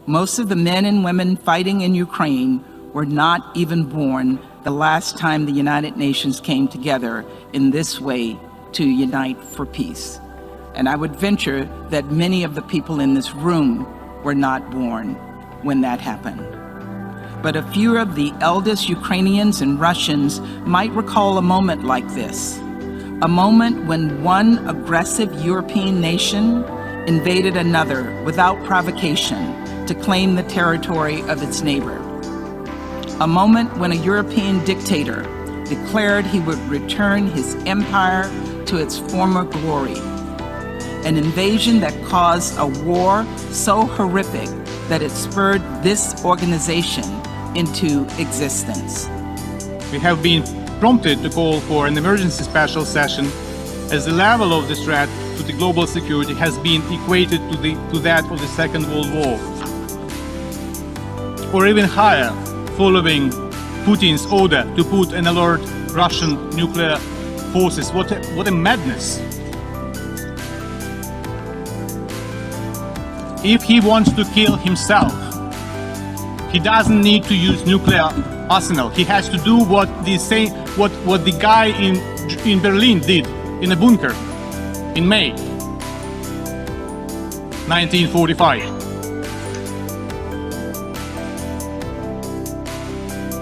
Most of the men and women fighting in Ukraine were not even born the last time the United Nations came together in this way to unite for peace. And I would venture that many of the people in this room were not born when that happened. But a few of the eldest Ukrainians and Russians might recall a moment like this, a moment when one aggressive European nation invaded another without provocation to claim the territory of its neighbor. A moment when a European dictator declared he would return his empire to its former glory. An invasion that caused a war so horrific that it spurred this organization into existence. We have been prompted to call for an emergency special session as the level of the threat to the global security has been equated to that of the Second World War, or even higher, following Putin's order to put an alert Russian nuclear forces. What a madness! If he wants to kill himself, he doesn't need to use nuclear arsenal. He has to do what the guy in Berlin did in a bunker in May 1945.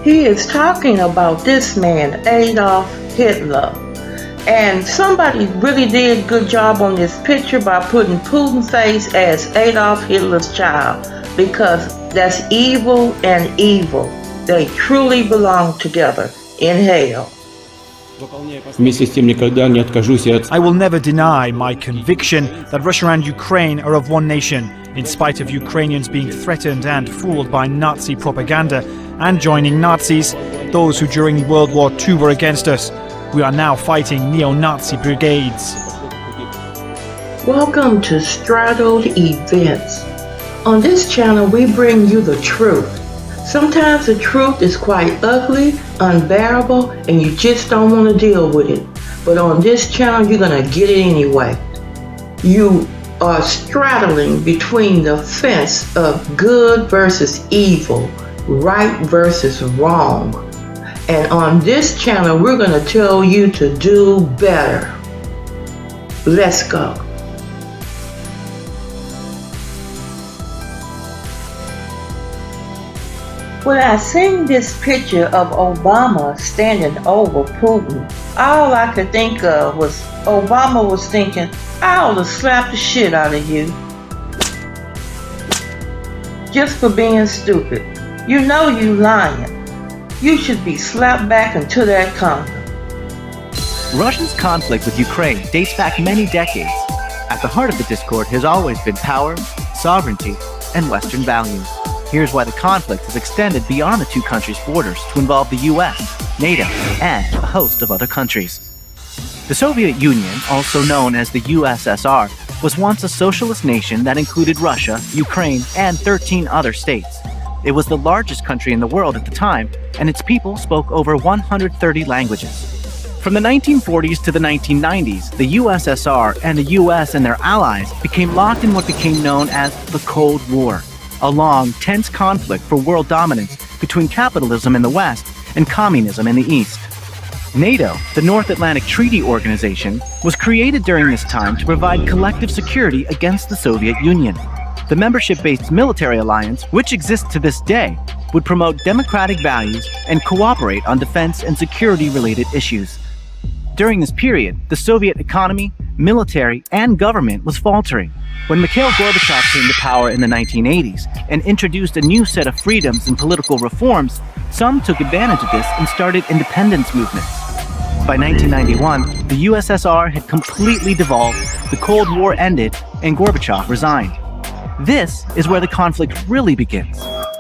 He is talking about this man, Adolf Hitler. And somebody really did a good job on this picture by putting Putin's face as Adolf Hitler's child, because that's evil and evil. They truly belong together in hell. I will never deny my conviction that Russia and Ukraine are of one nation, in spite of Ukrainians being threatened and fooled by Nazi propaganda and joining Nazis, those who during World War II were against us. We are now fighting neo-Nazi brigades. Welcome to Straddled Events. On this channel, we bring you the truth. Sometimes the truth is quite ugly, unbearable, and you just don't want to deal with it. But on this channel, you're going to get it anyway. You are straddling between the fence of good versus evil, right versus wrong. And on this channel, we're going to tell you to do better. Let's go. When I seen this picture of Obama standing over Putin, all I could think of was Obama was thinking, I ought to slap the shit out of you. Just for being stupid. You know you lying. You should be slapped back into that Congo. Russia's conflict with Ukraine dates back many decades. At the heart of the discord has always been power, sovereignty, and Western values. Here's why the conflict has extended beyond the two countries' borders to involve the US, NATO, and a host of other countries. The Soviet Union, also known as the USSR, was once a socialist nation that included Russia, Ukraine, and 13 other states. It was the largest country in the world at the time, and its people spoke over 130 languages. From the 1940s to the 1990s, the USSR and the US and their allies became locked in what became known as the Cold War, a long, tense conflict for world dominance between capitalism in the West and communism in the East. NATO, the North Atlantic Treaty Organization, was created during this time to provide collective security against the Soviet Union. The membership-based military alliance, which exists to this day, would promote democratic values and cooperate on defense and security-related issues. During this period, the Soviet economy, military, and government was faltering. When Mikhail Gorbachev came to power in the 1980s and introduced a new set of freedoms and political reforms, some took advantage of this and started independence movements. By 1991, the USSR had completely devolved, the Cold War ended, and Gorbachev resigned. This is where the conflict really begins.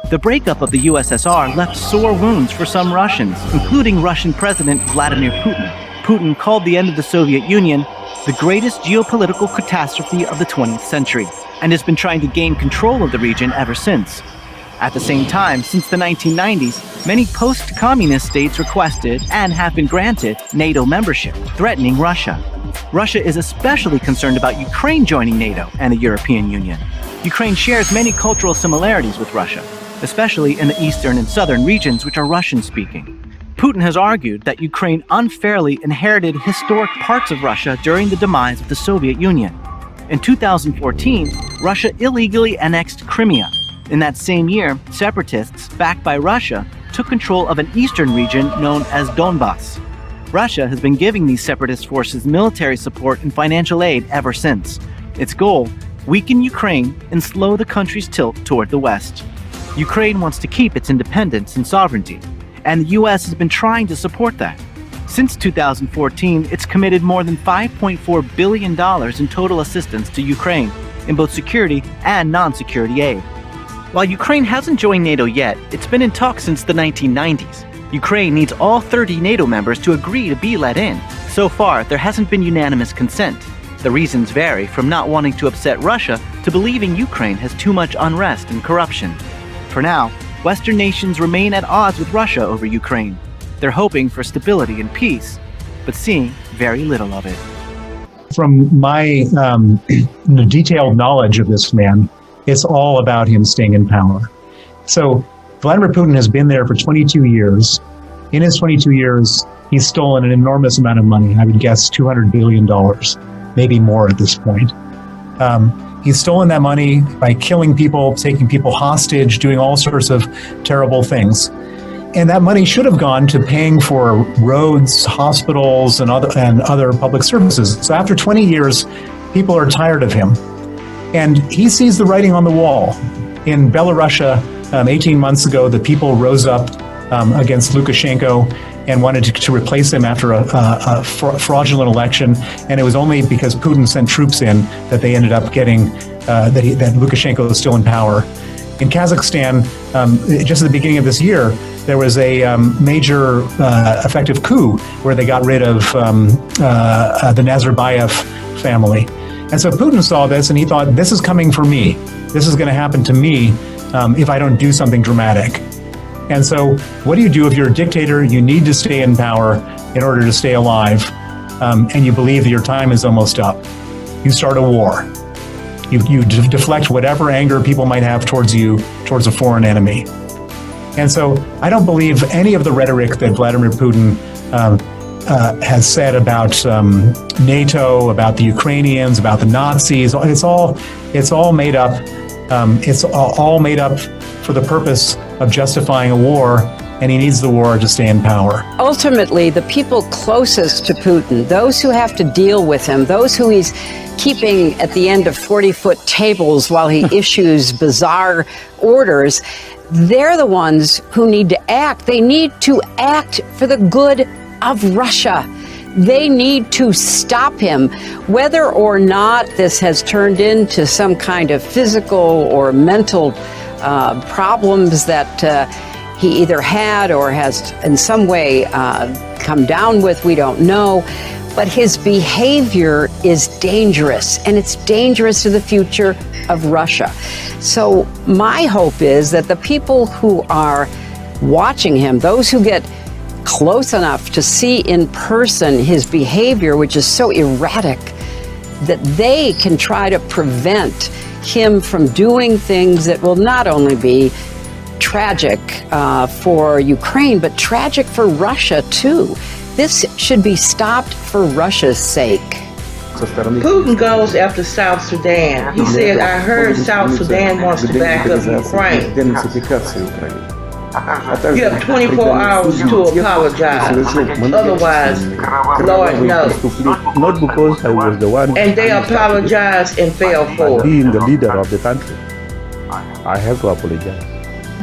The breakup of the USSR left sore wounds for some Russians, including Russian President Vladimir Putin. Putin called the end of the Soviet Union the greatest geopolitical catastrophe of the 20th century, and has been trying to gain control of the region ever since. At the same time, since the 1990s, many post-communist states requested and have been granted NATO membership, threatening Russia. Russia is especially concerned about Ukraine joining NATO and the European Union. Ukraine shares many cultural similarities with Russia, especially in the eastern and southern regions which are Russian-speaking. Putin has argued that Ukraine unfairly inherited historic parts of Russia during the demise of the Soviet Union. In 2014, Russia illegally annexed Crimea. In that same year, separatists, backed by Russia, took control of an eastern region known as Donbass. Russia has been giving these separatist forces military support and financial aid ever since. Its goal: weaken Ukraine and slow the country's tilt toward the West. Ukraine wants to keep its independence and sovereignty, and the U.S. has been trying to support that. Since 2014, it's committed more than $5.4 billion in total assistance to Ukraine, in both security and non-security aid. While Ukraine hasn't joined NATO yet, it's been in talks since the 1990s. Ukraine needs all 30 NATO members to agree to be let in. So far, there hasn't been unanimous consent. The reasons vary from not wanting to upset Russia to believing Ukraine has too much unrest and corruption. For now, Western nations remain at odds with Russia over Ukraine. They're hoping for stability and peace, but seeing very little of it. From my detailed knowledge of this man, it's all about him staying in power. So Vladimir Putin has been there for 22 years. In his 22 years, he's stolen an enormous amount of money. I would guess $200 billion, maybe more at this point. He's stolen that money by killing people, taking people hostage, doing all sorts of terrible things. And that money should have gone to paying for roads, hospitals, and other public services. So after 20 years, people are tired of him. And he sees the writing on the wall. In Belarus, 18 months ago, the people rose up against Lukashenko and wanted to replace him after a fraudulent election. And it was only because Putin sent troops in that they ended up getting, that Lukashenko is still in power. In Kazakhstan, just at the beginning of this year, there was a major effective coup where they got rid of the Nazarbayev family. And so Putin saw this and he thought, this is coming for me. This is going to happen to me if I don't do something dramatic. And so what do you do if you're a dictator? You need to stay in power in order to stay alive, and you believe that your time is almost up. You start a war. You deflect whatever anger people might have towards you, towards a foreign enemy. And so I don't believe any of the rhetoric that Vladimir Putin has said about NATO, about the Ukrainians, about the Nazis. It's all made up. It's all made up for the purpose of justifying a war, and he needs the war to stay in power. Ultimately, the people closest to Putin, those who have to deal with him, those who he's keeping at the end of 40-foot tables while he issues bizarre orders, they're the ones who need to act. They need to act for the good of Russia. They need to stop him, whether or not this has turned into some kind of physical or mental problems that he either had or has in some way come down with, we don't know. But his behavior is dangerous, and it's dangerous to the future of Russia. So my hope is that the people who are watching him, those who get close enough to see in person his behavior, which is so erratic, that they can try to prevent him from doing things that will not only be tragic for Ukraine, but tragic for Russia too. This should be stopped for Russia's sake. Putin goes after South Sudan. He said, I heard South Sudan wants to back up Ukraine. You have 24 hours to apologize. Otherwise, Lord knows. Not because I was the one. And they apologized and fell for it. Being the leader of the country, I have to apologize.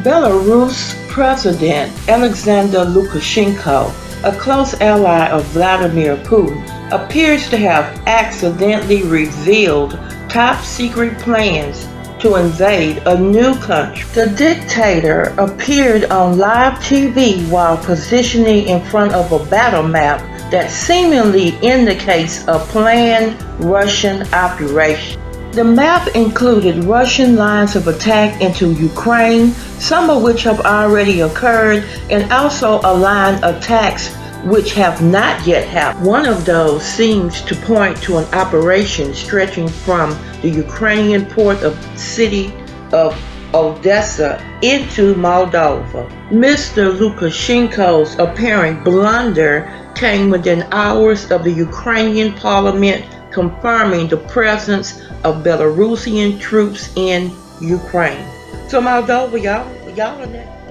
Belarus President Alexander Lukashenko, a close ally of Vladimir Putin, appears to have accidentally revealed top-secret plans to invade a new country. The dictator appeared on live TV while positioning in front of a battle map that seemingly indicates a planned Russian operation. The map included Russian lines of attack into Ukraine, some of which have already occurred, and also a line of attacks which have not yet happened. One of those seems to point to an operation stretching from the Ukrainian port of city of Odessa into Moldova. Mr. Lukashenko's apparent blunder came within hours of the Ukrainian parliament confirming the presence of Belarusian troops in Ukraine. So Moldova, y'all in that?